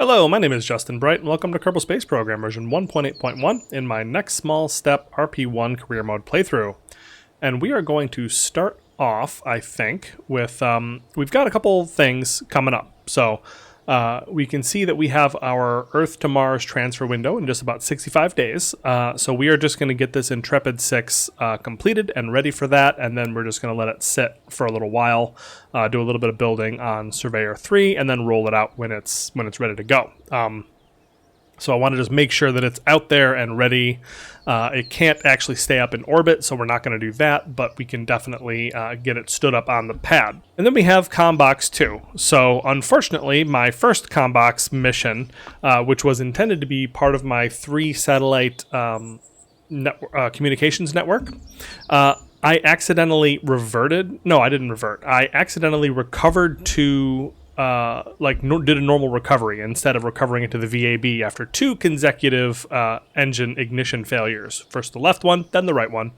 Hello, my name is Justin Bright, and welcome to Kerbal Space Program version 1.8.1 in my next small step RP-1 career mode playthrough. And we are going to start off, I think, with, we've got a couple things coming up. So we can see that we have our Earth to Mars transfer window in just about 65 days. So we are just going to get this Intrepid 6 completed and ready for that, and then we're just going to let it sit for a little while, do a little bit of building on Surveyor 3, and then roll it out when it's ready to go. So I want to just make sure that it's out there and ready. It can't actually stay up in orbit, so we're not going to do that, but we can definitely get it stood up on the pad. And then we have Combox 2. So unfortunately, my first Combox mission, which was intended to be part of my 3-satellite communications network, I accidentally reverted. No, I didn't revert. I accidentally recovered to did a normal recovery instead of recovering it to the VAB after 2 consecutive engine ignition failures. First the left one, then the right one.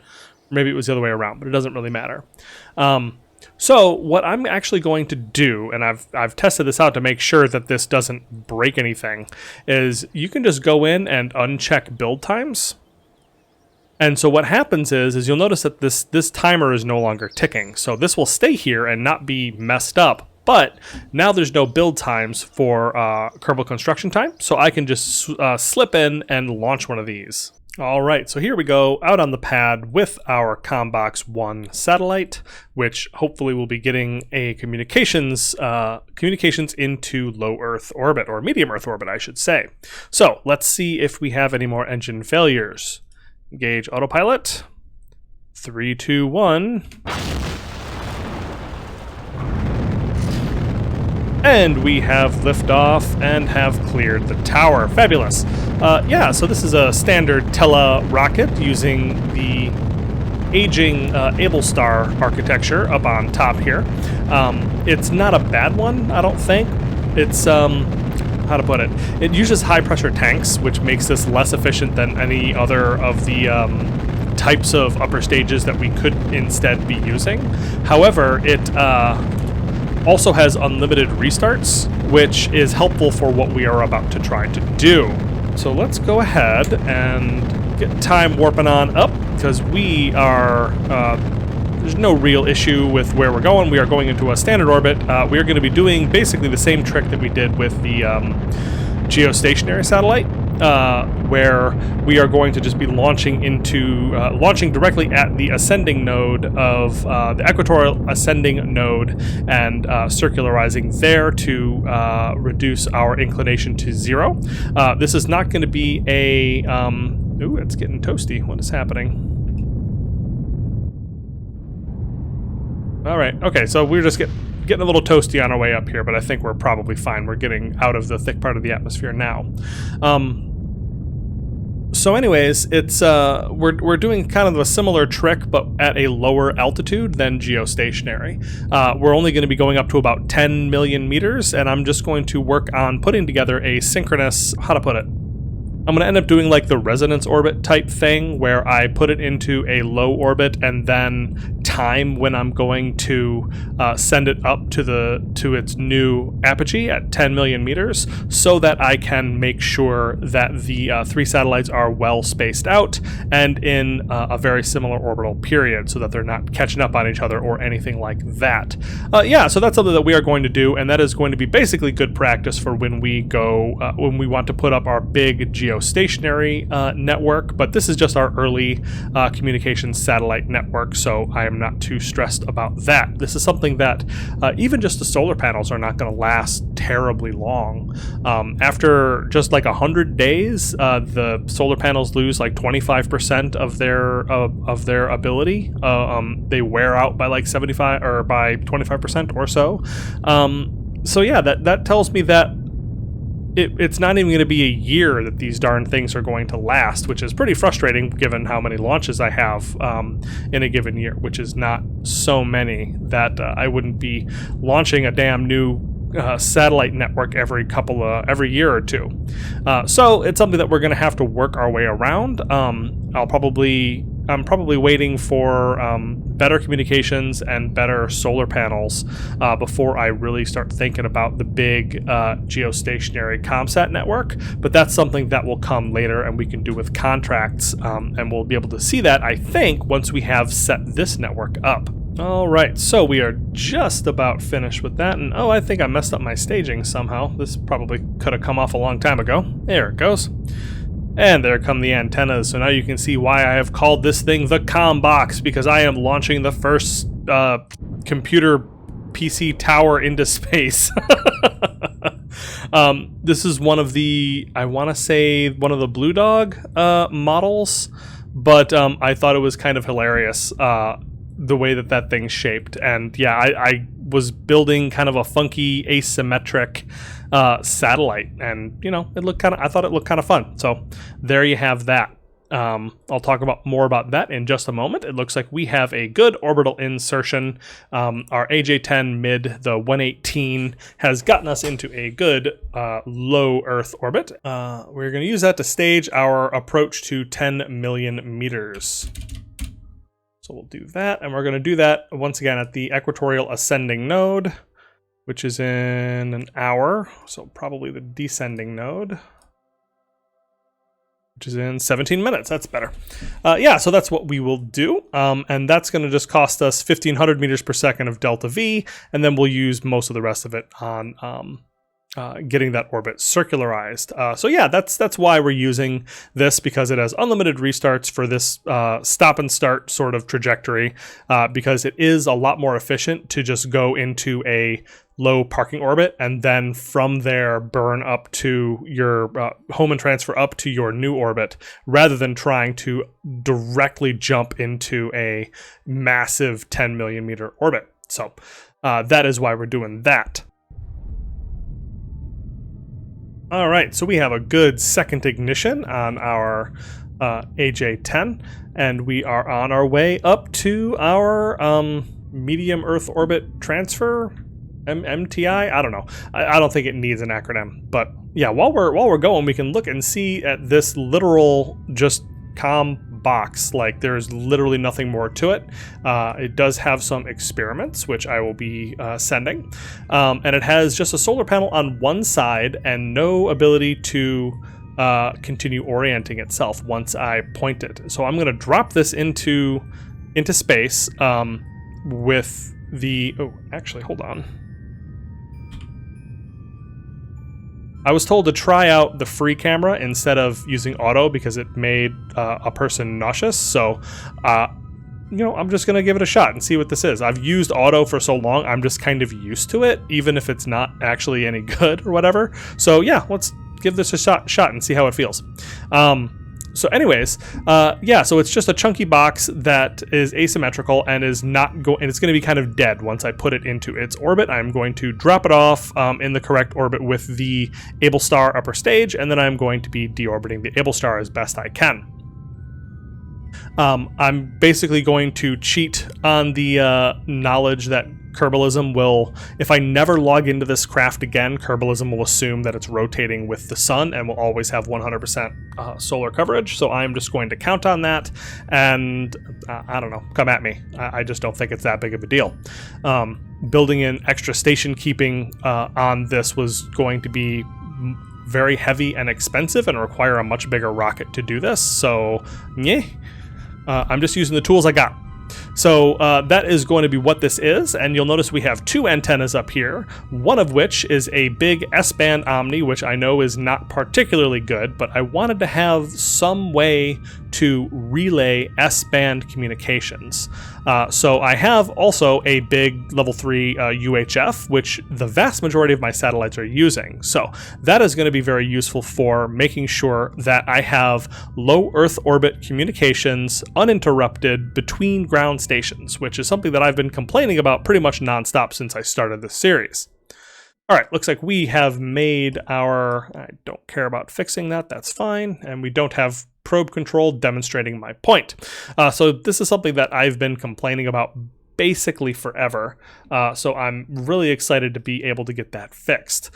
Maybe it was the other way around, but it doesn't really matter. So what I'm actually going to do, and I've tested this out to make sure that this doesn't break anything, is you can just go in and uncheck build times. And so what happens is you'll notice that this timer is no longer ticking. So this will stay here and not be messed up. But now there's no build times for Kerbal construction time, so I can just slip in and launch one of these. All right, so here we go out on the pad with our Combox 1 satellite, which hopefully will be getting a communications into low Earth orbit, or medium Earth orbit, I should say. So let's see if we have any more engine failures. Engage autopilot. 3, 2, 1. And we have liftoff and have cleared the tower. Fabulous. So this is a standard Tele rocket using the aging Ablestar architecture up on top here. It's not a bad one, I don't think. It's, how to put it? It uses high pressure tanks, which makes this less efficient than any other of the types of upper stages that we could instead be using. However, it also has unlimited restarts, which is helpful for what we are about to try to do. So let's go ahead and get time warping on up, because we are, there's no real issue with where we're going. We are going into a standard orbit. We are going to be doing basically the same trick that we did with the geostationary satellite, where we are going to just be launching directly at the ascending node of the equatorial ascending node, and circularizing there to reduce our inclination to 0. This is not going to be a ooh, it's getting toasty. What is happening? All right, okay, so we're just getting a little toasty on our way up here, but I think we're probably fine. We're getting out of the thick part of the atmosphere now. So anyways, it's we're doing kind of a similar trick, but at a lower altitude than geostationary. We're only going to be going up to about 10 million meters, and I'm just going to work on putting together a synchronous, how to put it? I'm going to end up doing like the resonance orbit type thing, where I put it into a low orbit and then time when I'm going to send it up to its new apogee at 10 million meters, so that I can make sure that the 3 satellites are well spaced out and in a very similar orbital period, so that they're not catching up on each other or anything like that. So that's something that we are going to do, and that is going to be basically good practice for when we go when we want to put up our big geostationary network. But this is just our early communications satellite network, so I am not too stressed about that. This is something that even just the solar panels are not going to last terribly long. After just like 100 days, the solar panels lose like 25% of their ability. They wear out by like 75 or by 25% or so. So yeah, that tells me that it's not even going to be a year that these darn things are going to last, which is pretty frustrating given how many launches I have in a given year, which is not so many that I wouldn't be launching a damn new satellite network every year or two. So it's something that we're going to have to work our way around. I'll probably I'm probably waiting for better communications and better solar panels before I really start thinking about the big geostationary ComSat network. But that's something that will come later, and we can do with contracts, and we'll be able to see that, I think, once we have set this network up. All right, so we are just about finished with that, and oh, I think I messed up my staging somehow. This probably could have come off a long time ago. There it goes. And there come the antennas, so now you can see why I have called this thing the COM box, because I am launching the first computer PC tower into space. This is one of the, I want to say, one of the Blue Dog models, but I thought it was kind of hilarious the way that that thing's shaped. And yeah, I was building kind of a funky asymmetric satellite, and you know, it looked kind of, I thought it looked kind of fun. So there you have that. I'll talk about more about that in just a moment. It looks like we have a good orbital insertion. Our AJ-10 mid, the 118, has gotten us into a good low Earth orbit. We're going to use that to stage our approach to 10 million meters. So we'll do that, and we're going to do that once again at the equatorial ascending node, which is in an hour, so probably the descending node, which is in 17 minutes. That's better. Yeah, so that's what we will do, and that's going to just cost us 1,500 meters per second of delta V, and then we'll use most of the rest of it on getting that orbit circularized. So yeah, that's why we're using this, because it has unlimited restarts for this stop and start sort of trajectory, because it is a lot more efficient to just go into a low parking orbit and then from there burn up to your home and transfer up to your new orbit, rather than trying to directly jump into a massive 10 million meter orbit. So that is why we're doing that. All right, so we have a good second ignition on our AJ-10, and we are on our way up to our medium Earth orbit transfer, MTI. I don't know. I don't think it needs an acronym, but yeah. While we're going, we can look and see at this literal just COM box. Like, there's literally nothing more to it. It does have some experiments, which I will be sending, and it has just a solar panel on one side and no ability to continue orienting itself once I point it. So I'm going to drop this into space with the, oh, actually, hold on. I was told to try out the free camera instead of using auto because it made a person nauseous. So, you know, I'm just going to give it a shot and see what this is. I've used auto for so long, I'm just kind of used to it, even if it's not actually any good or whatever. So yeah, let's give this a shot and see how it feels. So anyways, yeah, so it's just a chunky box that is asymmetrical and is not and it's going to be kind of dead once I put it into its orbit. I'm going to drop it off in the correct orbit with the Able Star upper stage, and then I'm going to be deorbiting the Able Star as best I can. I'm basically going to cheat on the knowledge that Kerbalism will, if I never log into this craft again, Kerbalism will assume that it's rotating with the sun and will always have 100% solar coverage. So I'm just going to count on that, and I don't know, come at me. I just don't think it's that big of a deal. Building in extra station keeping on this was going to be very heavy and expensive and require a much bigger rocket to do this. So, yeah. I'm just using the tools I got. So that is going to be what this is, and you'll notice we have two antennas up here, one of which is a big S-band Omni, which I know is not particularly good, but I wanted to have some way to relay S-band communications. So I have also a big level 3 UHF, which the vast majority of my satellites are using. So that is going to be very useful for making sure that I have low Earth orbit communications uninterrupted between ground stations, which is something that I've been complaining about pretty much nonstop since I started this series. All right, looks like we have made our, I don't care about fixing that, that's fine, and we don't have probe control demonstrating my point. So this is something that I've been complaining about basically forever. So I'm really excited to be able to get that fixed.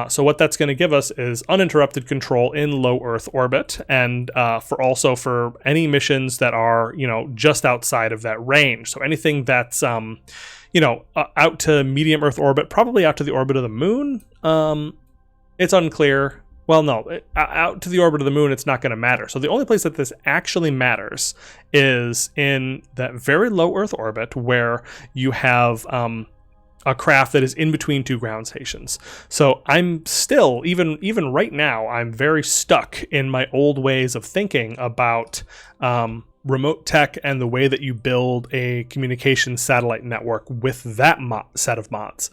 So what that's going to give us is uninterrupted control in low Earth orbit, and for any missions that are, just outside of that range. So anything that's out to medium Earth orbit, probably out to the orbit of the moon. It's unclear. Well, no, out to the orbit of the moon, it's not going to matter. So the only place that this actually matters is in that very low Earth orbit where you have a craft that is in between two ground stations. So I'm still, even right now, I'm very stuck in my old ways of thinking about RemoteTech and the way that you build a communication satellite network with that set of mods.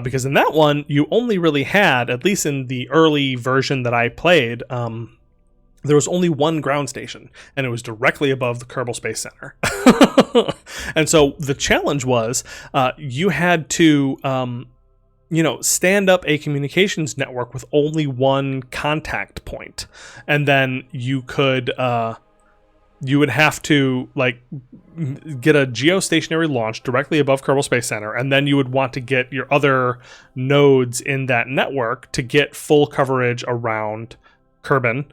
Because in that one, you only really had, at least in the early version that I played, there was only one ground station, and it was directly above the Kerbal Space Center. And so the challenge was you had to stand up a communications network with only one contact point. And then you would have to get a geostationary launch directly above Kerbal Space Center, and then you would want to get your other nodes in that network to get full coverage around Kerbin.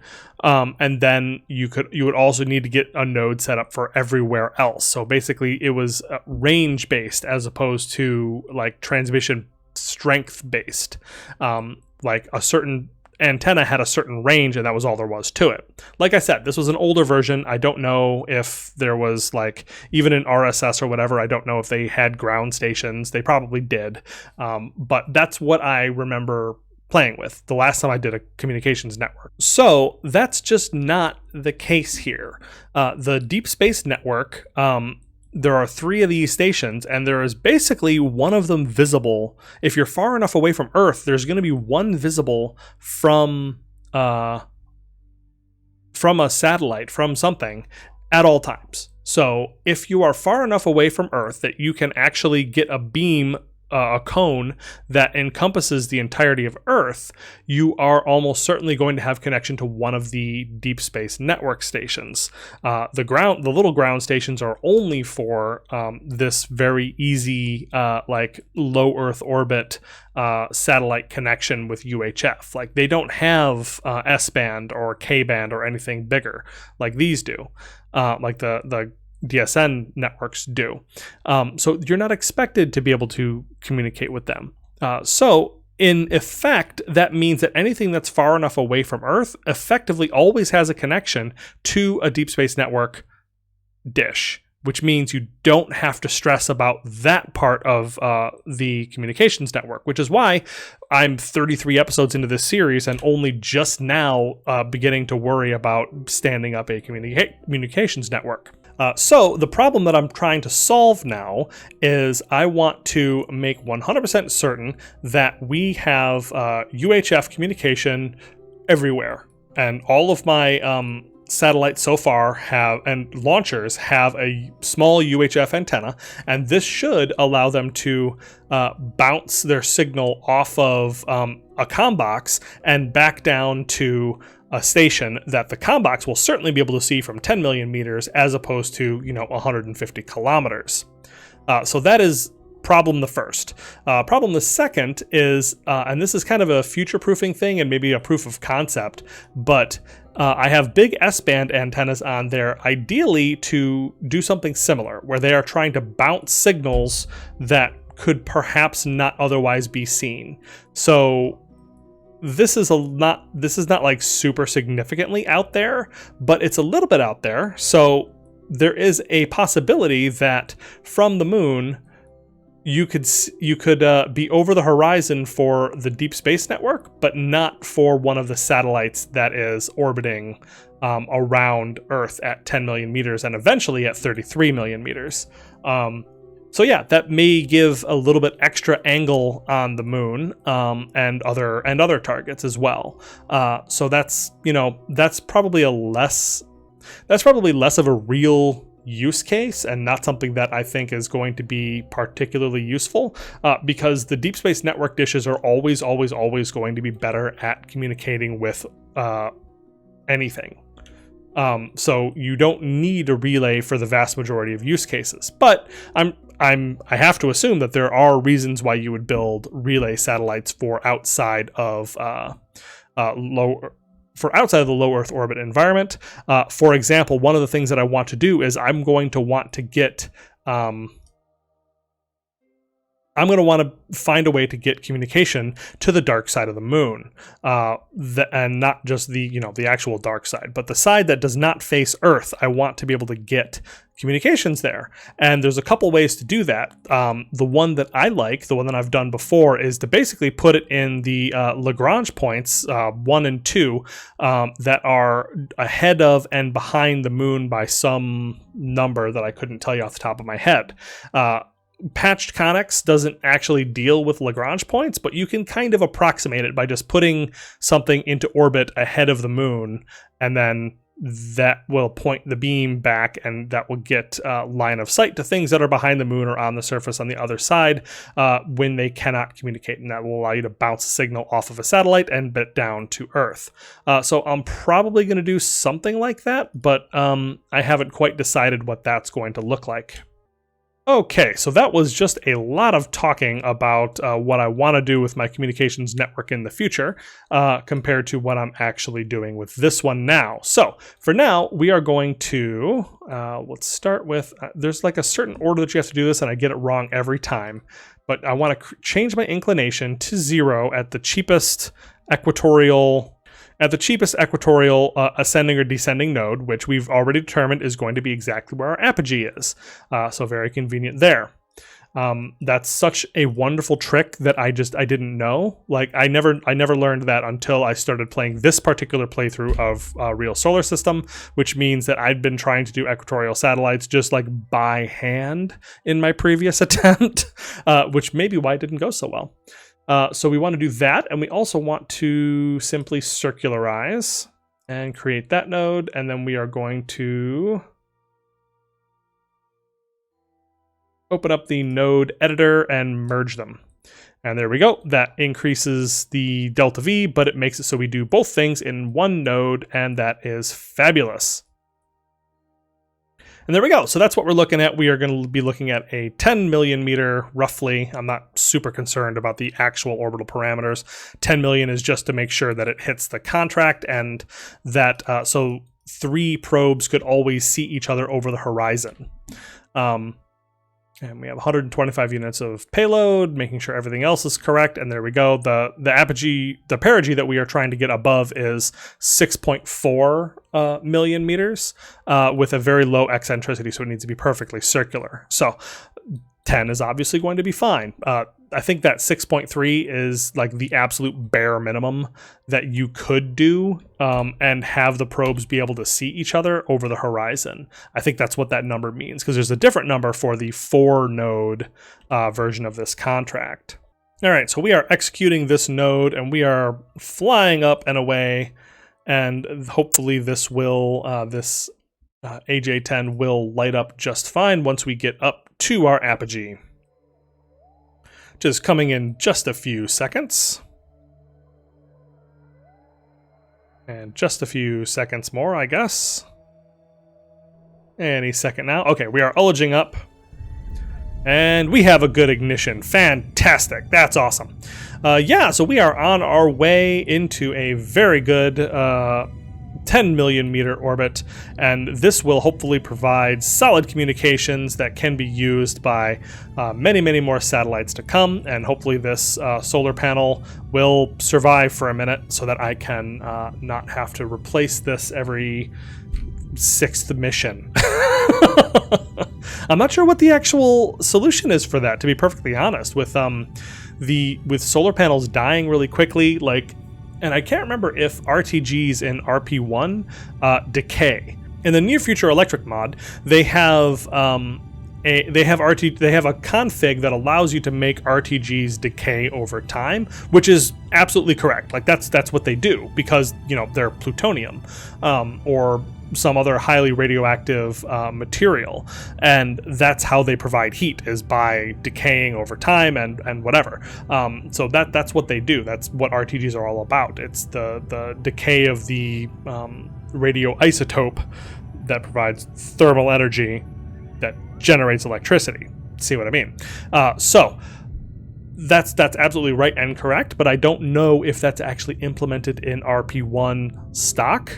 And then you would also need to get a node set up for everywhere else. So basically it was range based as opposed to transmission strength based. A certain antenna had a certain range, and that was all there was to it. Like I said, this was an older version. I don't know if there was even in RSS or whatever, I don't know if they had ground stations. They probably did. But that's what I remember playing with the last time I did a communications network. So that's just not the case here. The Deep Space Network, there are 3 of these stations, and there is basically one of them visible. If you're far enough away from Earth, there's going to be one visible from a satellite, from something, at all times. So if you are far enough away from Earth that you can actually get a beam, a cone that encompasses the entirety of Earth, you are almost certainly going to have connection to one of the Deep Space Network stations. The little ground stations are only for this very easy, low Earth orbit satellite connection with UHF. They don't have S-band or K-band or anything bigger like these do, the DSN networks do. So you're not expected to be able to communicate with them. So in effect, that means that anything that's far enough away from Earth effectively always has a connection to a Deep Space Network dish, which means you don't have to stress about that part of the communications network, which is why I'm 33 episodes into this series and only just now beginning to worry about standing up a communications network. So the problem that I'm trying to solve now is I want to make 100% certain that we have UHF communication everywhere. And all of my satellites so far and launchers have a small UHF antenna, and this should allow them to bounce their signal off of a comm box and back down to a station that the comm box will certainly be able to see from 10 million meters as opposed to 150 kilometers. So that is problem the first. Problem the second is, and this is kind of a future-proofing thing and maybe a proof of concept, but I have big S-band antennas on there, ideally to do something similar, where they are trying to bounce signals that could perhaps not otherwise be seen. So this is not super significantly out there, but it's a little bit out there. So there is a possibility that from the moon, you could be over the horizon for the Deep Space Network, but not for one of the satellites that is orbiting around Earth at 10 million meters and eventually at 33 million meters. So yeah, that may give a little bit extra angle on the moon and other targets as well. So that's probably less of a real use case and not something that I think is going to be particularly useful because the Deep Space Network dishes are always going to be better at communicating with anything. So you don't need a relay for the vast majority of use cases. But I have to assume that there are reasons why you would build relay satellites for outside of outside of the low Earth orbit environment. For example, one of the things that I want to do is I'm going to want to get I'm going to want to find a way to get communication to the dark side of the moon, and not just the actual dark side, but the side that does not face Earth. I want to be able to get communications there, and there's a couple ways to do that. The one that I like, the one that I've done before, is to basically put it in the Lagrange points 1 and 2 that are ahead of and behind the moon by some number that I couldn't tell you off the top of my head. Patched Conics doesn't actually deal with Lagrange points, but you can kind of approximate it by just putting something into orbit ahead of the moon, and then that will point the beam back, and that will get line of sight to things that are behind the moon or on the surface on the other side when they cannot communicate, and that will allow you to bounce a signal off of a satellite and bit down to Earth. So I'm probably going to do something like that, but I haven't quite decided what that's going to look like. Okay, so that was just a lot of talking about what I want to do with my communications network in the future compared to what I'm actually doing with this one now. So for now, we are going to, let's start with, there's like a certain order that you have to do this, and I get it wrong every time, but I want to change my inclination to 0 at the cheapest equatorial ascending or descending node, which we've already determined is going to be exactly where our apogee is. So very convenient there. That's such a wonderful trick that I didn't know. Like I never learned that until I started playing this particular playthrough of Real Solar System, which means that I'd been trying to do equatorial satellites just like by hand in my previous attempt, which may be why it didn't go so well. So we want to do that, and we also want to simply circularize and create that node, and then we are going to open up the node editor and merge them. And there we go. That increases the delta V, but it makes it so we do both things in one node, and that is fabulous. And there we go. So that's what we're looking at. We are going to be looking at a 10 million meter, roughly. I'm not super concerned about the actual orbital parameters. 10 million is just to make sure that it hits the contract, and that so 3 probes could always see each other over the horizon. And we have 125 units of payload, making sure everything else is correct. And there we go. The perigee that we are trying to get above is 6.4 million meters with a very low eccentricity, so it needs to be perfectly circular. So 10 is obviously going to be fine. I think that 6.3 is like the absolute bare minimum that you could do and have the probes be able to see each other over the horizon. I think that's what that number means, because there's a different number for the 4-node version of this contract. All right, so we are executing this node, and we are flying up and away, and hopefully this will AJ10 will light up just fine once we get up to our apogee, which is coming in just a few seconds. And just a few seconds more, I guess. Any second now. Okay, we are ullaging up. And we have a good ignition. Fantastic. That's awesome. Yeah, so we are on our way into a very good 10 million meter orbit, and this will hopefully provide solid communications that can be used by many more satellites to come, and hopefully this solar panel will survive for a minute so that I can not have to replace this every 6th mission. I'm not sure what the actual solution is for that, to be perfectly honest. With solar panels dying really quickly, and I can't remember if RTGs in RP-1 decay. In the near future electric mod, they have a config that allows you to make RTGs decay over time, which is absolutely correct. Like that's what they do, because they're plutonium or some other highly radioactive material, and that's how they provide heat, is by decaying over time and whatever. So that's what they do. That's what RTGs are all about. It's the decay of the radioisotope that provides thermal energy that generates electricity. see what I mean. So that's absolutely right and correct, but I don't know if that's actually implemented in RP-1 stock.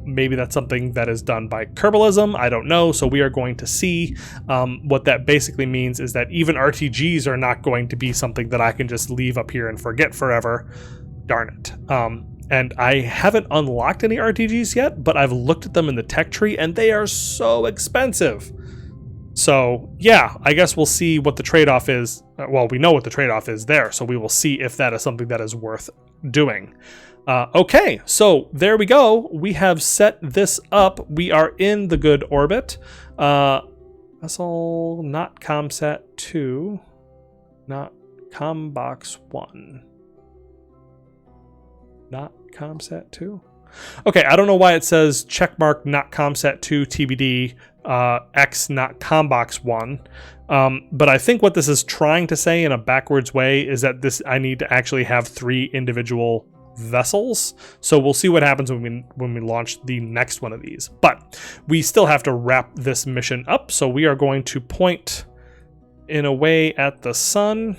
Maybe that's something that is done by Kerbalism. I don't know. So we are going to see. What that basically means is that even RTGs are not going to be something that I can just leave up here and forget forever. Darn it. And I haven't unlocked any RTGs yet, but I've looked at them in the tech tree and they are so expensive. So yeah, I guess we'll see what the trade-off is. Well, we know what the trade-off is there, so we will see if that is something that is worth doing. Okay, so there we go. We have set this up. We are in the good orbit. Vessel, not ComSat 2, not ComBox 1. Not ComSat 2? Okay, I don't know why it says checkmark not ComSat 2 TBD X not ComBox 1. But I think what this is trying to say in a backwards way is that I need to actually have 3 individual vessels. So we'll see what happens when we launch the next one of these. But we still have to wrap this mission up. So we are going to point in a way at the sun.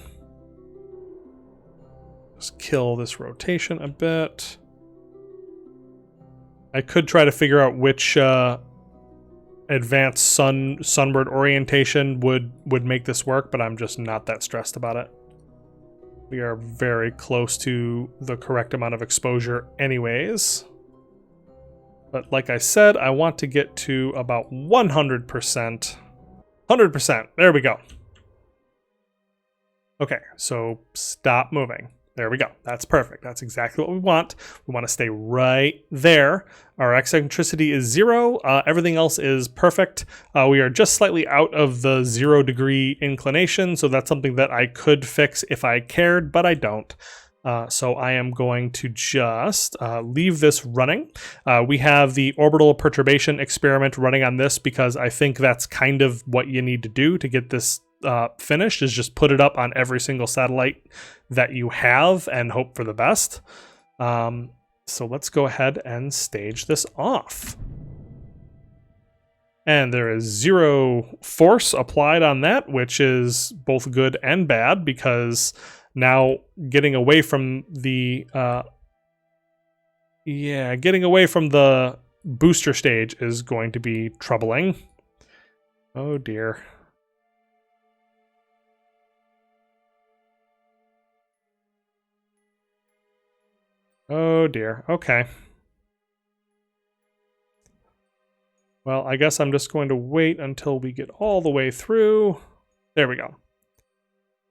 Just kill this rotation a bit. I could try to figure out which advanced sunward orientation would make this work, but I'm just not that stressed about it. We are very close to the correct amount of exposure anyways. But like I said, I want to get to about 100%. 100%. There we go. Okay, so stop moving. There we go. That's perfect. That's exactly what we want. We want to stay right there. Our eccentricity is 0. Everything else is perfect. We are just slightly out of the 0 degree inclination, so that's something that I could fix if I cared, but I don't. So I am going to just leave this running. We have the orbital perturbation experiment running on this because I think that's kind of what you need to do to get this finished, is just put it up on every single satellite that you have and hope for the best. So let's go ahead and stage this off. And there is 0 force applied on that, which is both good and bad, because now getting away from the booster stage is going to be troubling. Oh dear. Oh dear. Okay. Well, I guess I'm just going to wait until we get all the way through. There we go.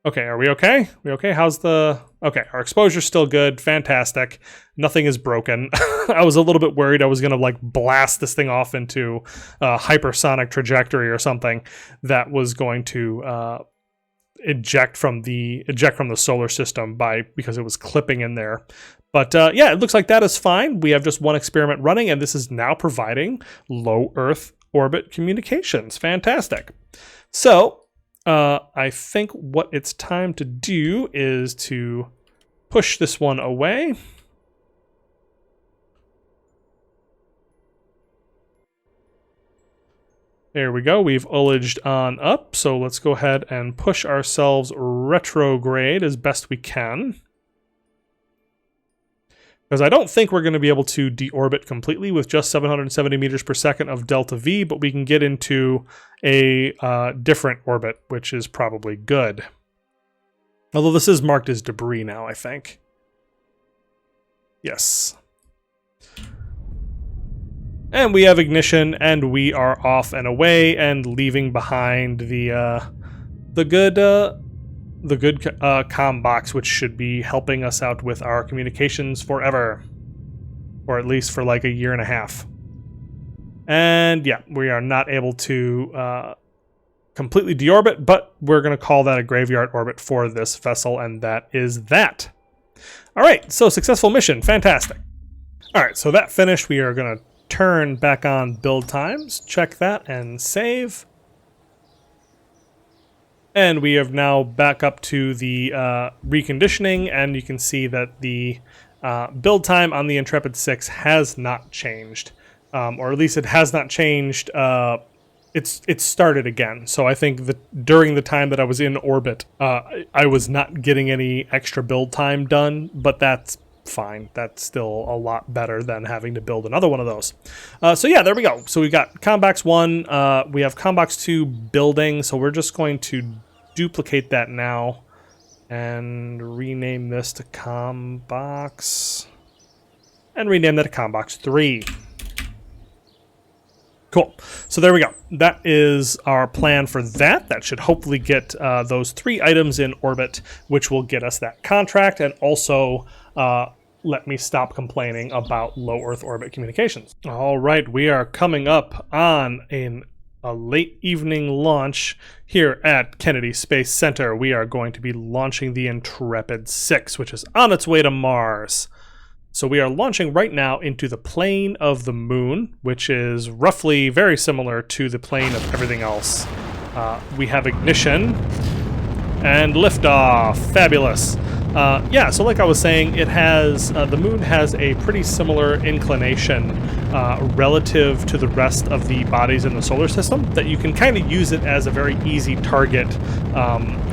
Okay, are we okay? We okay? How's the... Okay, our exposure's still good. Fantastic. Nothing is broken. I was a little bit worried I was going to like blast this thing off into a hypersonic trajectory or something that was going to eject from the solar system because it was clipping in there. But yeah, it looks like that is fine. We have just one experiment running, and this is now providing low Earth orbit communications. Fantastic. So I think what it's time to do is to push this one away. There we go. We've ullaged on up. So let's go ahead and push ourselves retrograde as best we can. Because I don't think we're going to be able to deorbit completely with just 770 meters per second of delta V, but we can get into a different orbit, which is probably good. Although this is marked as debris now, I think. Yes. And we have ignition, and we are off and away and leaving behind the good comm box, which should be helping us out with our communications forever, or at least for like a year and a half. And yeah, we are not able to completely deorbit, but we're going to call that a graveyard orbit for this vessel, and that is that. All right, so successful mission. Fantastic. All right, so that finished. We are going to turn back on build times, check that, and save. And we have now back up to the reconditioning, and you can see that the build time on the Intrepid 6 has not changed. Or at least it has not changed it's started again. So I think that during the time that I was in orbit, I was not getting any extra build time done, but that's fine. That's still a lot better than having to build another one of those. So yeah, there we go. So we got Combox 1, we have Combox 2 building, so we're just going to duplicate that now and rename this to Combox, and rename that to Combox 3. Cool. So there we go. That is our plan for that. That should hopefully get those 3 items in orbit, which will get us that contract, and also let me stop complaining about low Earth orbit communications. All right, we are coming up on a late evening launch here at Kennedy Space Center. We are going to be launching the Intrepid 6, which is on its way to Mars. So we are launching right now into the plane of the moon, which is roughly very similar to the plane of everything else. We have ignition and liftoff. Fabulous. Yeah, so like I was saying, it has the moon has a pretty similar inclination relative to the rest of the bodies in the solar system, that you can kind of use it as a very easy target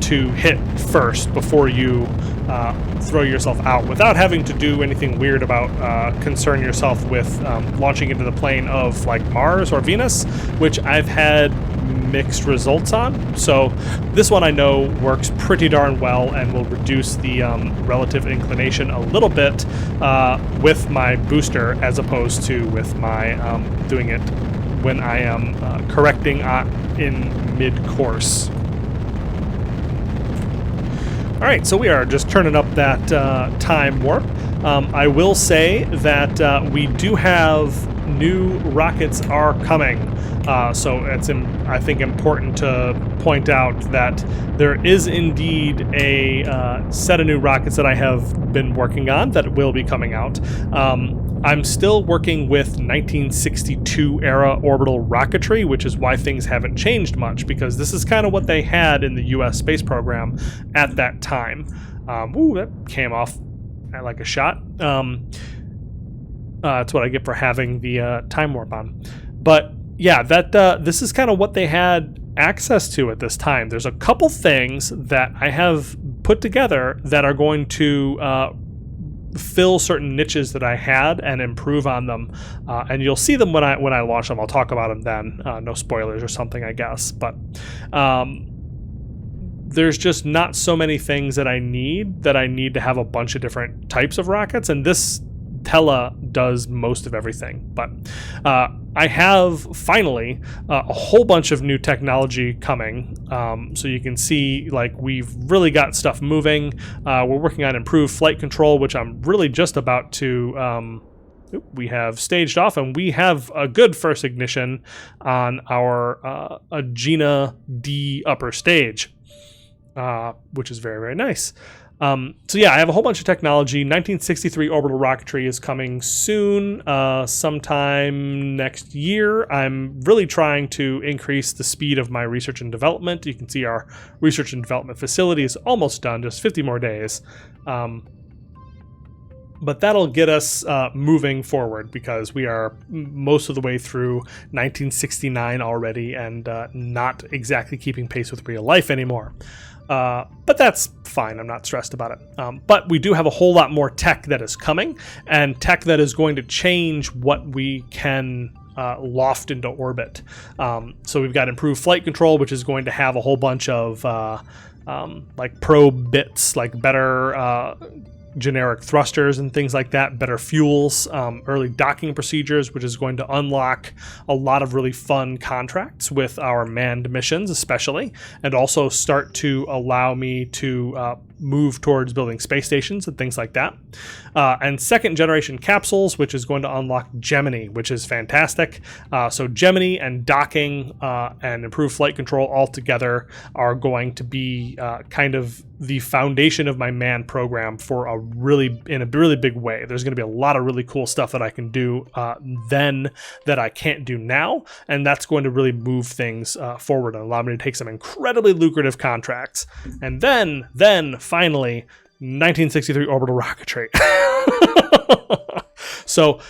to hit first before you throw yourself out, without having to do anything weird about concern yourself with launching into the plane of like Mars or Venus, which I've had mixed results on. So this one I know works pretty darn well and will reduce the relative inclination a little bit with my booster, as opposed to with my doing it when I am correcting in mid-course. All right, so we are just turning up that time warp. I will say that we do have new rockets are coming. So it's, I think, important to point out that there is indeed a set of new rockets that I have been working on that will be coming out. I'm still working with 1962 era orbital rocketry, which is why things haven't changed much, because this is kind of what they had in the US space program at that time. Ooh, that came off like a shot. That's what I get for having the time warp on. But yeah, this is kind of what they had access to at this time. There's a couple things that I have put together that are going to fill certain niches that I had and improve on them, and you'll see them when I launch them. I'll talk about them then. No spoilers or something, I guess. But there's just not so many things that I need to have a bunch of different types of rockets, and this Tela does most of everything. But I have finally a whole bunch of new technology coming, so you can see like we've really got stuff moving. We're working on improved flight control, which I'm really just about to we have staged off, and we have a good first ignition on our Agena D upper stage, which is very, very nice. So yeah, I have a whole bunch of technology. 1963 orbital rocketry is coming soon, sometime next year. I'm really trying to increase the speed of my research and development. You can see our research and development facility is almost done, just 50 more days. But that'll get us moving forward, because we are most of the way through 1969 already, and not exactly keeping pace with real life anymore. But that's fine. I'm not stressed about it. But we do have a whole lot more tech that is coming, and tech that is going to change what we can loft into orbit. So we've got improved flight control, which is going to have a whole bunch of like probe bits, like better generic thrusters and things like that, better fuels, early docking procedures, which is going to unlock a lot of really fun contracts with our manned missions especially, and also start to allow me to move towards building space stations and things like that. And second generation capsules, which is going to unlock Gemini, which is fantastic. So Gemini and docking and improved flight control all together are going to be kind of the foundation of my manned program for in a really big way. There's going to be a lot of really cool stuff that I can do then that I can't do now, and that's going to really move things forward and allow me to take some incredibly lucrative contracts. And then finally, 1963 orbital rocketry. So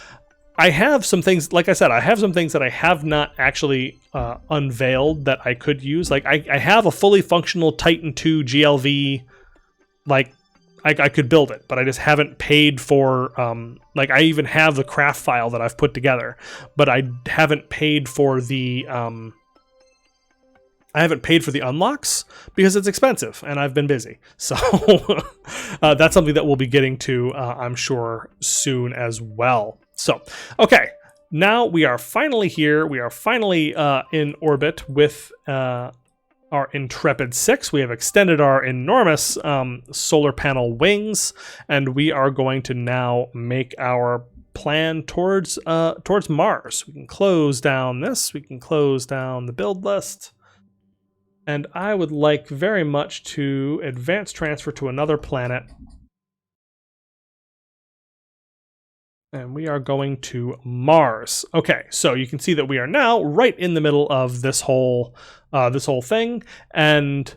I have some things, like I said, I have some things that I have not actually unveiled that I could use. Like I have a fully functional Titan II GLV. Like I could build it, but I just haven't paid for. Like I even have the craft file that I've put together, but I haven't paid for the. I haven't paid for the unlocks because it's expensive and I've been busy. So that's something that we'll be getting to, I'm sure, soon as well. So, okay, now we are finally here. We are finally in orbit with our Intrepid 6. We have extended our enormous solar panel wings, and we are going to now make our plan towards Mars. We can close down this. We can close down the build list. And I would like very much to advance transfer to another planet. And we are going to Mars. Okay, so you can see that we are now right in the middle of this whole thing. And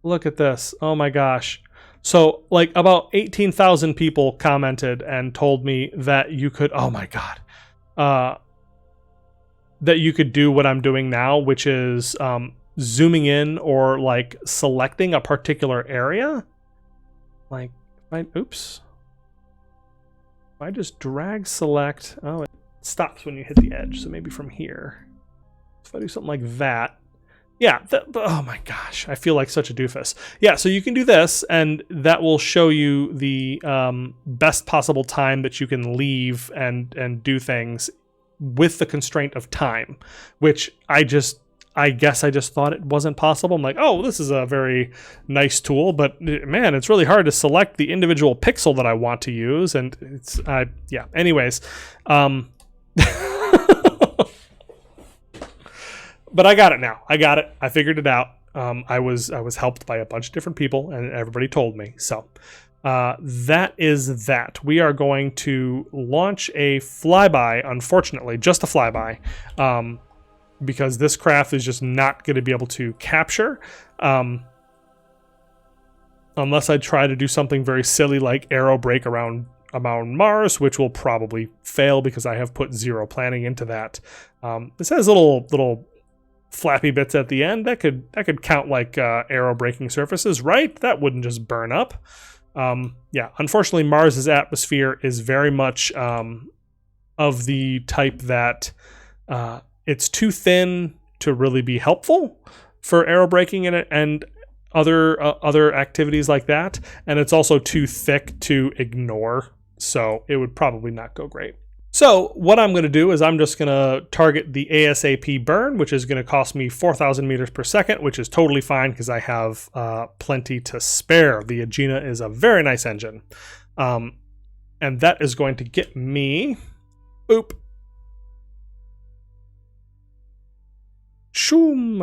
look at this. Oh my gosh. So like about 18,000 people commented and told me that you could, oh my God. That you could do what I'm doing now, which is zooming in or like selecting a particular area. Like, oops. If I just drag select, oh, it stops when you hit the edge. So maybe from here. If I do something like that. Yeah, oh my gosh, I feel like such a doofus. Yeah, so you can do this, and that will show you the best possible time that you can leave and do things with the constraint of time, which I guess I just thought it wasn't possible. I'm like, oh, this is a very nice tool, but man, it's really hard to select the individual pixel that I want to use, and it's yeah. Anyways, but I got it now. I got it. I figured it out. I was helped by a bunch of different people, and everybody told me. So that is that. We are going to launch a flyby, unfortunately, just a flyby, because this craft is just not going to be able to capture, unless I try to do something very silly like aero brake around Mars, which will probably fail because I have put zero planning into that. This has little flappy bits at the end that could count like aero braking surfaces, right? That wouldn't just burn up. Yeah, unfortunately, Mars's atmosphere is very much of the type that it's too thin to really be helpful for aerobraking and other activities like that, and it's also too thick to ignore, so it would probably not go great. So what I'm going to do is I'm just going to target the ASAP burn, which is going to cost me 4,000 meters per second, which is totally fine because I have plenty to spare. The Agena is a very nice engine. And that is going to get me, a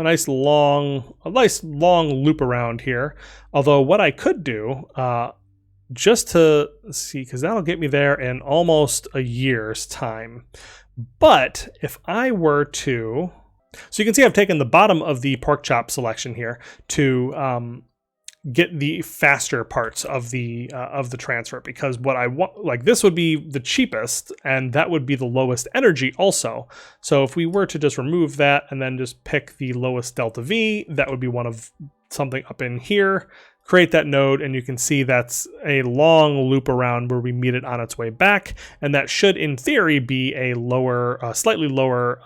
nice long loop around here. Although what I could do, just to see, because that'll get me there in almost a year's time. But if I were to, so you can see I've taken the bottom of the pork chop selection here to get the faster parts of the transfer, because what I want, like this would be the cheapest and that would be the lowest energy also. So if we were to just remove that and then just pick the lowest delta V, that would be one of something up in here. Create that node, and you can see that's a long loop around where we meet it on its way back, and that should, in theory, be a lower, slightly lower.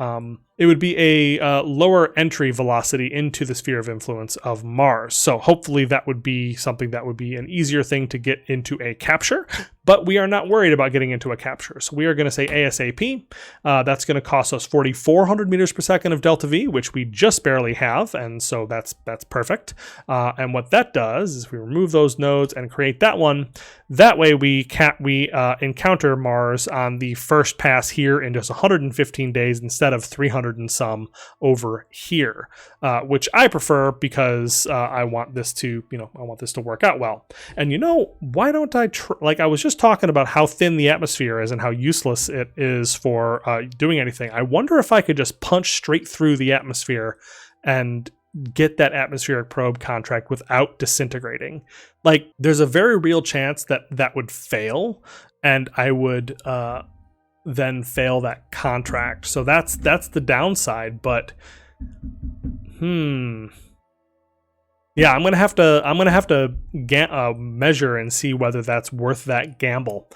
It would be a lower entry velocity into the sphere of influence of Mars. So hopefully that would be something that would be an easier thing to get into a capture, but we are not worried about getting into a capture. So we are going to say ASAP. That's going to cost us 4,400 meters per second of delta V, which we just barely have, and so that's perfect. And what that does is we remove those nodes and create that one. That way we encounter Mars on the first pass here in just 115 days instead of 300 and some over here, which I prefer because I want this to, work out well. And why don't I like I was just talking about how thin the atmosphere is and how useless it is for doing anything. I wonder if I could just punch straight through the atmosphere and get that atmospheric probe contract without disintegrating. Like, there's a very real chance that would fail, and I would then fail that contract. So that's the downside. But yeah, I'm gonna have to measure and see whether that's worth that gamble,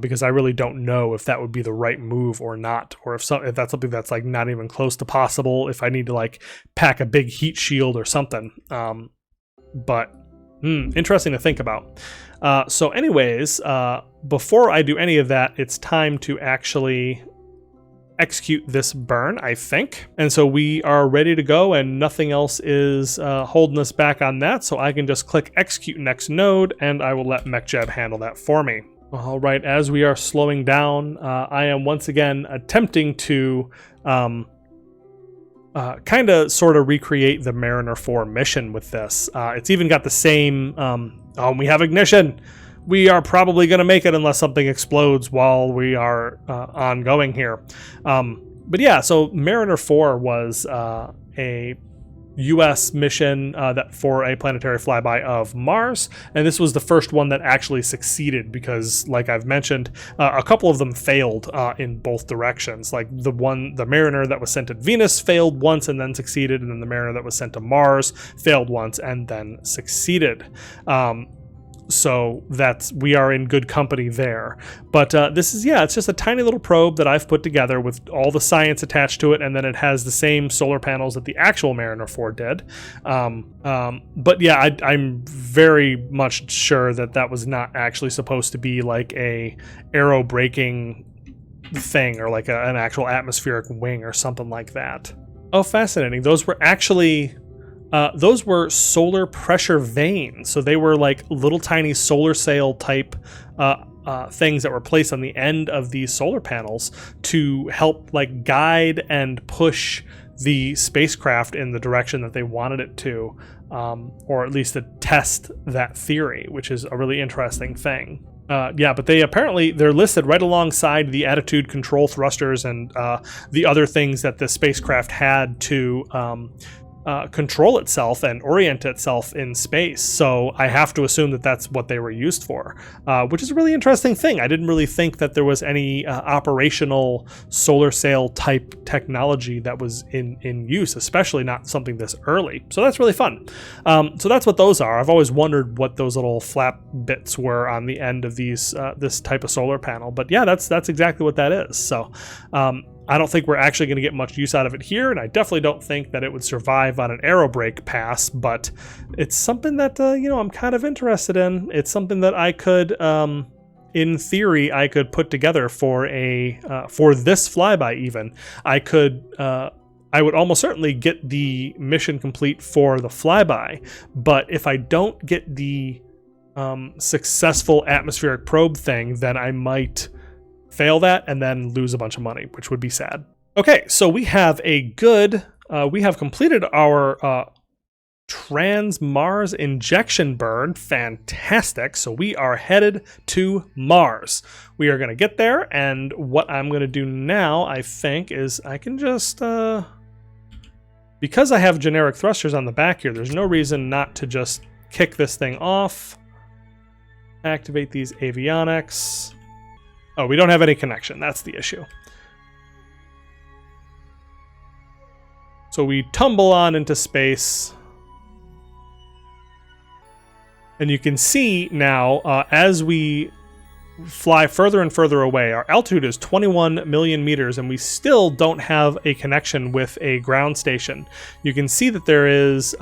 because I really don't know if that would be the right move or not, or if that's something that's like not even close to possible. If I need to like pack a big heat shield or something, but interesting to think about. So, anyways, before I do any of that, it's time to actually execute this burn, I think. And so we are ready to go, and nothing else is holding us back on that. So I can just click execute next node, and I will let MechJeb handle that for me. All right, as we are slowing down, I am once again attempting to kind of sort of recreate the Mariner 4 mission with this. It's even got the same, we have ignition. We are probably going to make it unless something explodes while we are ongoing here. But yeah, so Mariner 4 was a U.S. mission that for a planetary flyby of Mars, and this was the first one that actually succeeded because, like I've mentioned, a couple of them failed in both directions. Like the Mariner that was sent to Venus failed once and then succeeded, and then the Mariner that was sent to Mars failed once and then succeeded. So we are in good company there. But this is, it's just a tiny little probe that I've put together with all the science attached to it, and then it has the same solar panels that the actual Mariner 4 did. But yeah, I'm very much sure that was not actually supposed to be like a aerobraking thing or like an actual atmospheric wing or something like that. Oh, fascinating. Those were actually... those were solar pressure vanes. So they were like little tiny solar sail type things that were placed on the end of these solar panels to help like guide and push the spacecraft in the direction that they wanted it to, or at least to test that theory, which is a really interesting thing. Yeah, but they're listed right alongside the attitude control thrusters and the other things that the spacecraft had to control itself and orient itself in space. So I have to assume that that's what they were used for, which is a really interesting thing. I didn't really think that there was any operational solar sail type technology that was in use, especially not something this early. So that's really fun. So that's what those are. I've always wondered what those little flap bits were on the end of these this type of solar panel. But yeah, that's exactly what that is. So I don't think we're actually going to get much use out of it here, and I definitely don't think that it would survive on an aerobrake pass, but it's something that, I'm kind of interested in. It's something that I could, in theory, I could put together for this flyby even. I would almost certainly get the mission complete for the flyby, but if I don't get the successful atmospheric probe thing, then I might fail that and then lose a bunch of money, which would be sad. Okay, so we have we have completed our trans-Mars injection burn. Fantastic. So we are headed to Mars. We are going to get there, and what I'm going to do now, I think, is I can just... because I have generic thrusters on the back here, there's no reason not to just kick this thing off. Activate these avionics. Oh, we don't have any connection. That's the issue. So we tumble on into space. And you can see now, as we fly further and further away, our altitude is 21 million meters, and we still don't have a connection with a ground station. You can see that there is...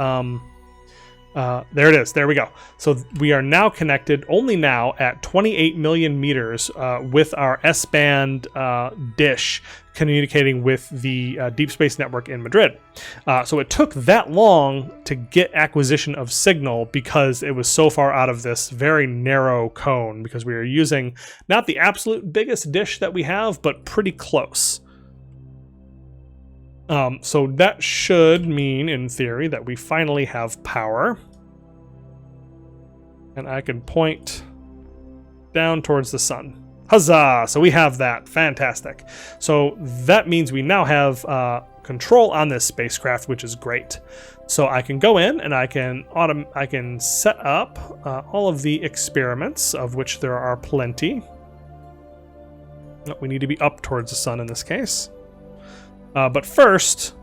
there it is. There we go. So we are now connected only now at 28 million meters with our S-band dish communicating with the Deep Space Network in Madrid. So it took that long to get acquisition of signal because it was so far out of this very narrow cone, because we are using not the absolute biggest dish that we have, but pretty close. So that should mean, in theory, that we finally have power. And I can point down towards the sun. Huzzah! So we have that. Fantastic. So that means we now have control on this spacecraft, which is great. So I can go in and I can set up all of the experiments, of which there are plenty. No, we need to be up towards the sun in this case. But first,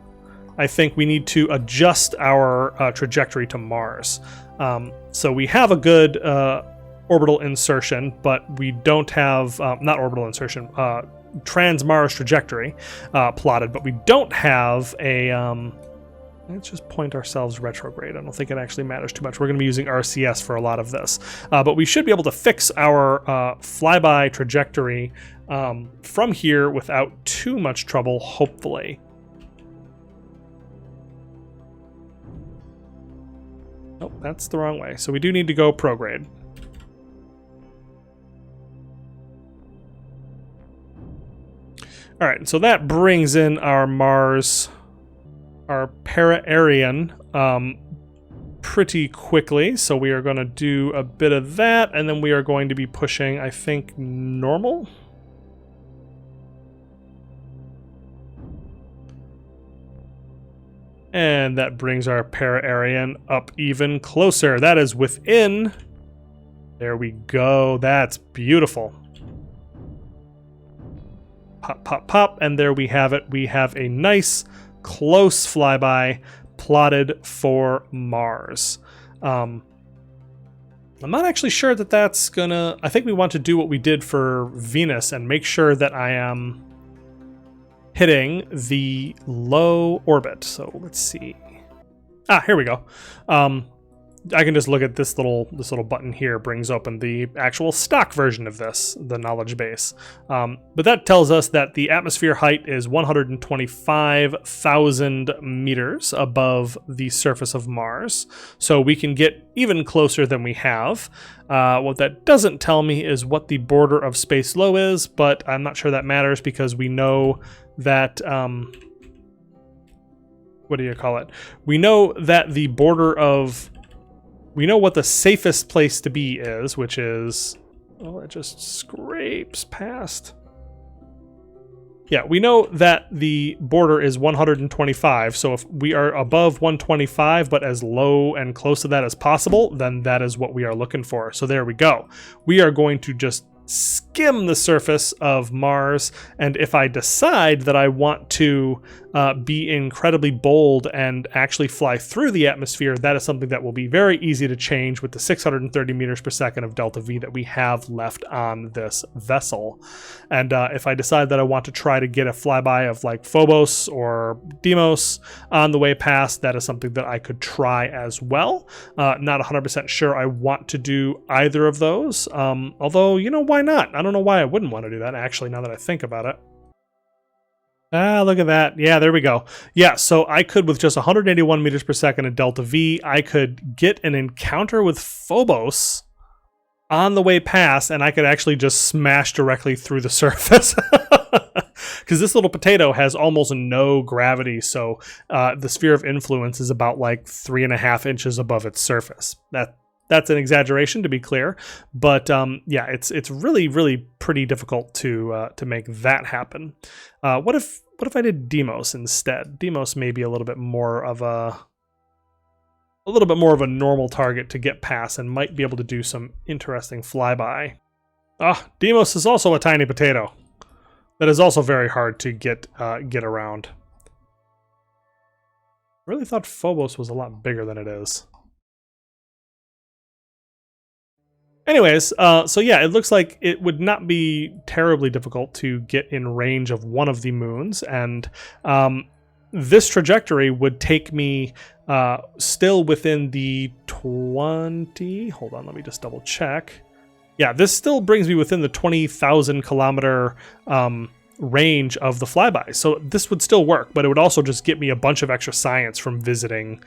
I think we need to adjust our trajectory to Mars. So we have a good orbital insertion, but we don't have, not orbital insertion, trans-Mars trajectory plotted, but we don't have a, let's just point ourselves retrograde. I don't think it actually matters too much. We're going to be using RCS for a lot of this. But we should be able to fix our flyby trajectory from here without too much trouble, hopefully. Oh, that's the wrong way. So we do need to go prograde. All right, so that brings in our Mars, our perihelion, pretty quickly. So we are going to do a bit of that, and then we are going to be pushing, I think, normal. And that brings our perihelion up even closer. That is within. There we go. That's beautiful. Pop, pop, pop. And there we have it. We have a nice, close flyby plotted for Mars. I'm not actually sure that that's gonna... I think we want to do what we did for Venus and make sure that I am hitting the low orbit. So let's see. Here we go. I can just look at this little button here, brings open the actual stock version of this, the knowledge base. But that tells us that the atmosphere height is 125,000 meters above the surface of Mars. So we can get even closer than we have. What that doesn't tell me is what the border of space low is, but I'm not sure that matters because we know that, what do you call it? We know that the border of, we know what the safest place to be is, which is, oh, it just scrapes past. Yeah, we know that the border is 125, so if we are above 125, but as low and close to that as possible, then that is what we are looking for. So there we go. We are going to just skim the surface of Mars, and if I decide that I want to be incredibly bold and actually fly through the atmosphere, that is something that will be very easy to change with the 630 meters per second of delta V that we have left on this vessel. And if I decide that I want to try to get a flyby of like Phobos or Deimos on the way past, that is something that I could try as well. Not 100% sure I want to do either of those, although, you know, why not? I don't know why I wouldn't want to do that, actually, now that I think about it. Look at that. Yeah, there we go. Yeah, so I could, with just 181 meters per second of delta V, I could get an encounter with Phobos on the way past, and I could actually just smash directly through the surface. Because this little potato has almost no gravity, so the sphere of influence is about like 3.5 inches above its surface. That's an exaggeration, to be clear, but yeah, it's really pretty difficult to make that happen. What if I did Deimos instead? Deimos may be a little bit more of a normal target to get past, and might be able to do some interesting flyby. Deimos is also a tiny potato that is also very hard to get around. I really thought Phobos was a lot bigger than it is. Anyways, so yeah, it looks like it would not be terribly difficult to get in range of one of the moons, and this trajectory would take me still within the 20... Hold on, let me just double check. Yeah, this still brings me within the 20,000 kilometer range of the flyby. So this would still work, but it would also just get me a bunch of extra science from visiting,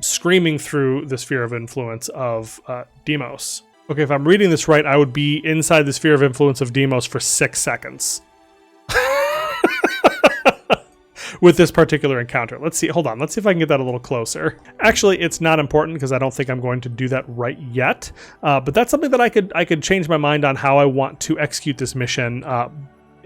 screaming through the sphere of influence of Deimos. Okay, if I'm reading this right, I would be inside the sphere of influence of Deimos for 6 seconds. With this particular encounter. Let's see, hold on, let's see if I can get that a little closer. Actually, it's not important because I don't think I'm going to do that right yet. But that's something that I could change my mind on how I want to execute this mission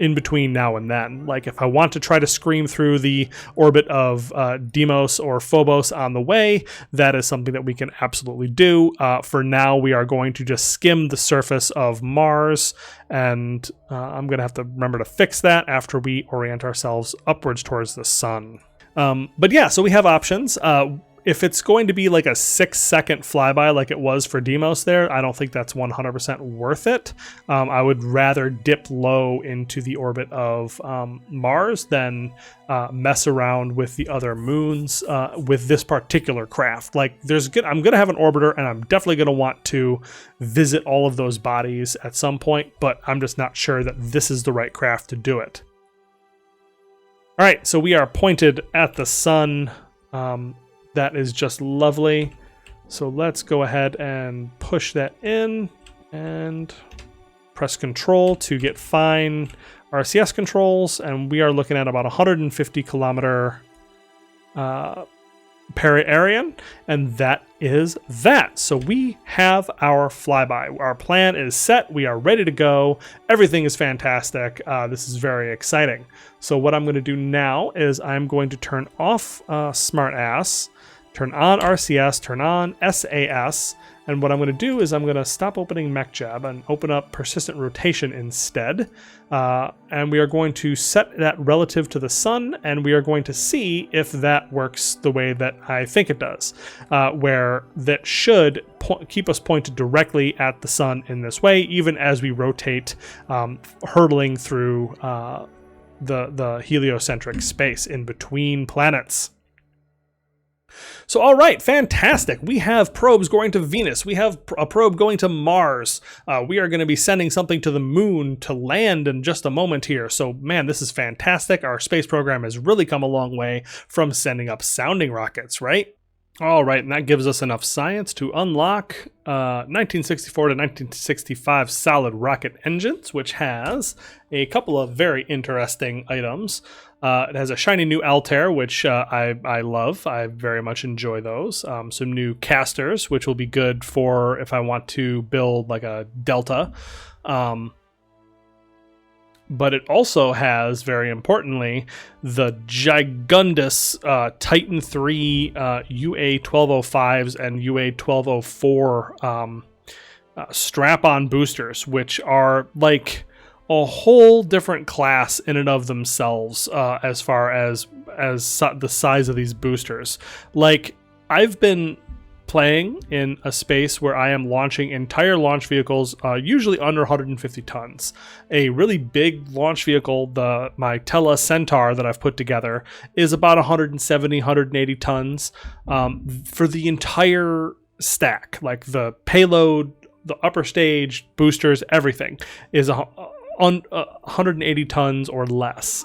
in between now and then. Like if I want to try to scream through the orbit of Deimos or Phobos on the way, that is something that we can absolutely do. For now, we are going to just skim the surface of Mars, and I'm going to have to remember to fix that after we orient ourselves upwards towards the sun. But yeah, so we have options. If it's going to be like a 6-second flyby like it was for Deimos there, I don't think that's 100% worth it. I would rather dip low into the orbit of Mars than mess around with the other moons with this particular craft. Like I'm going to have an orbiter, and I'm definitely going to want to visit all of those bodies at some point, but I'm just not sure that this is the right craft to do it. All right, so we are pointed at the sun. That is just lovely. So let's go ahead and push that in and press Control to get fine RCS controls. And we are looking at about 150 kilometer peri-Aryan, and that is that. So we have our flyby. Our plan is set. We are ready to go. Everything is fantastic. This is very exciting. So what I'm going to do now is I'm going to turn off SmartAss, turn on RCS, turn on SAS, and what I'm going to do is I'm going to stop opening MechJab and open up persistent rotation instead. And we are going to set that relative to the sun, and we are going to see if that works the way that I think it does, where that should keep us pointed directly at the sun in this way, even as we rotate, hurtling through the heliocentric space in between planets. So, all right, fantastic. We have probes going to Venus. We have a probe going to Mars. We are going to be sending something to the moon to land in just a moment here. So, man, this is fantastic. Our space program has really come a long way from sending up sounding rockets, right? All right, and that gives us enough science to unlock 1964 to 1965 solid rocket engines, which has a couple of very interesting items. It has a shiny new Altair, which I love. I very much enjoy those. Some new casters, which will be good for if I want to build like a Delta. But it also has, very importantly, the gigundous Titan III UA-1205s and UA-1204 strap-on boosters, which are like a whole different class in and of themselves as far as the size of these boosters. Like, I've been playing in a space where I am launching entire launch vehicles, usually under 150 tons. A really big launch vehicle, my Tela Centaur that I've put together, is about 170, 180 tons for the entire stack. Like the payload, the upper stage, boosters, everything is 180 tons or less.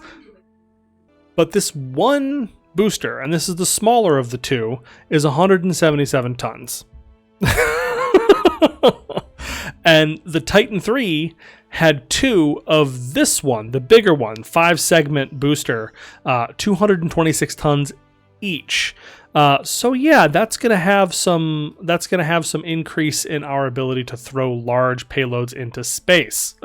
But this one booster, and this is the smaller of the two, is 177 tons. And the Titan III had two of this one, the bigger one, 5-segment booster, 226 tons each. So yeah, that's gonna have some increase in our ability to throw large payloads into space.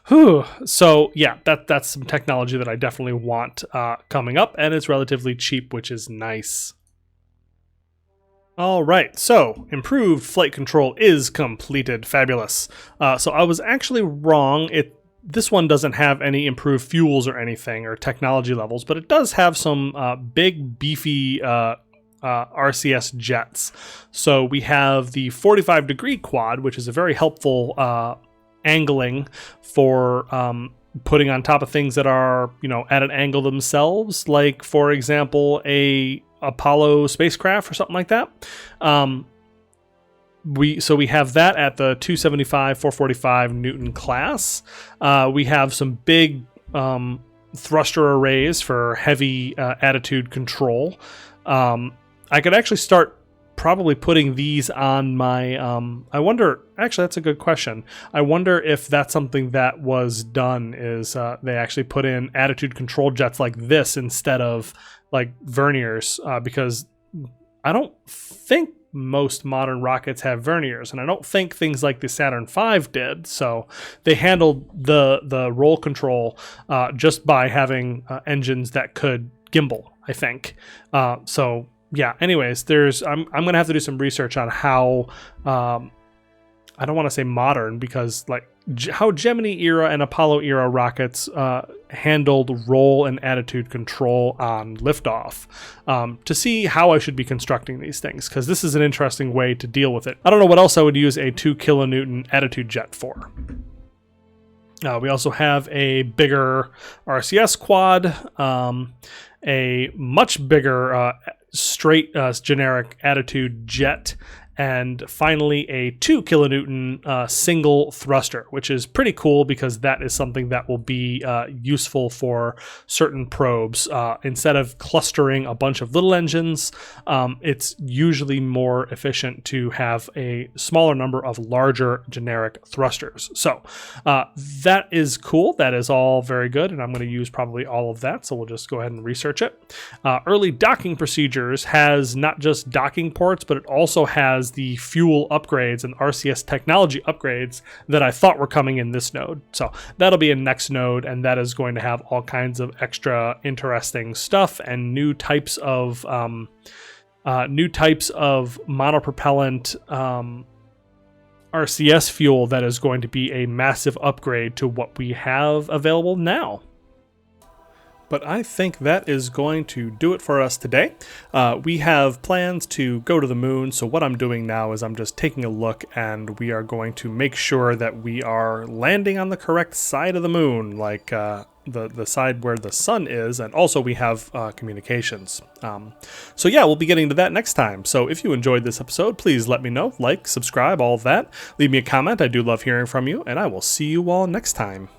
Whew. So yeah, that's some technology that I definitely want coming up, and it's relatively cheap, which is nice. All right, so improved flight control is completed. Fabulous. So I was actually wrong. This one doesn't have any improved fuels or anything or technology levels, but it does have some big, beefy RCS jets. So we have the 45-degree quad, which is a very helpful angling for putting on top of things that are, at an angle themselves, like, for example, a Apollo spacecraft or something like that. We have that at the 275, 445 Newton class. We have some big thruster arrays for heavy attitude control. I could actually start probably putting these on my I wonder, actually that's a good question. I wonder if that's something that was done, is they actually put in attitude control jets like this instead of like verniers, because I don't think most modern rockets have verniers, and I don't think things like the Saturn V did. So they handled the roll control just by having engines that could gimbal, I think. So yeah. Anyways, I'm gonna have to do some research on how. I don't want to say modern, because like how Gemini era and Apollo era rockets handled roll and attitude control on liftoff, to see how I should be constructing these things, because this is an interesting way to deal with it. I don't know what else I would use a 2 kilonewton attitude jet for. We also have a bigger RCS quad, a much bigger straight generic attitude jet, and finally a 2 kilonewton single thruster, which is pretty cool because that is something that will be useful for certain probes. Instead of clustering a bunch of little engines, it's usually more efficient to have a smaller number of larger generic thrusters. So that is cool. That is all very good, and I'm going to use probably all of that, so we'll just go ahead and research it. Early docking procedures has not just docking ports, but it also has the fuel upgrades and RCS technology upgrades that I thought were coming in this node. So that'll be a next node, and that is going to have all kinds of extra interesting stuff and new types of monopropellant RCS fuel that is going to be a massive upgrade to what we have available now. But I think that is going to do it for us today. We have plans to go to the moon, so what I'm doing now is I'm just taking a look, and we are going to make sure that we are landing on the correct side of the moon, like the side where the sun is, and also we have communications. So yeah, we'll be getting to that next time. So if you enjoyed this episode, please let me know, like, subscribe, all of that. Leave me a comment. I do love hearing from you, and I will see you all next time.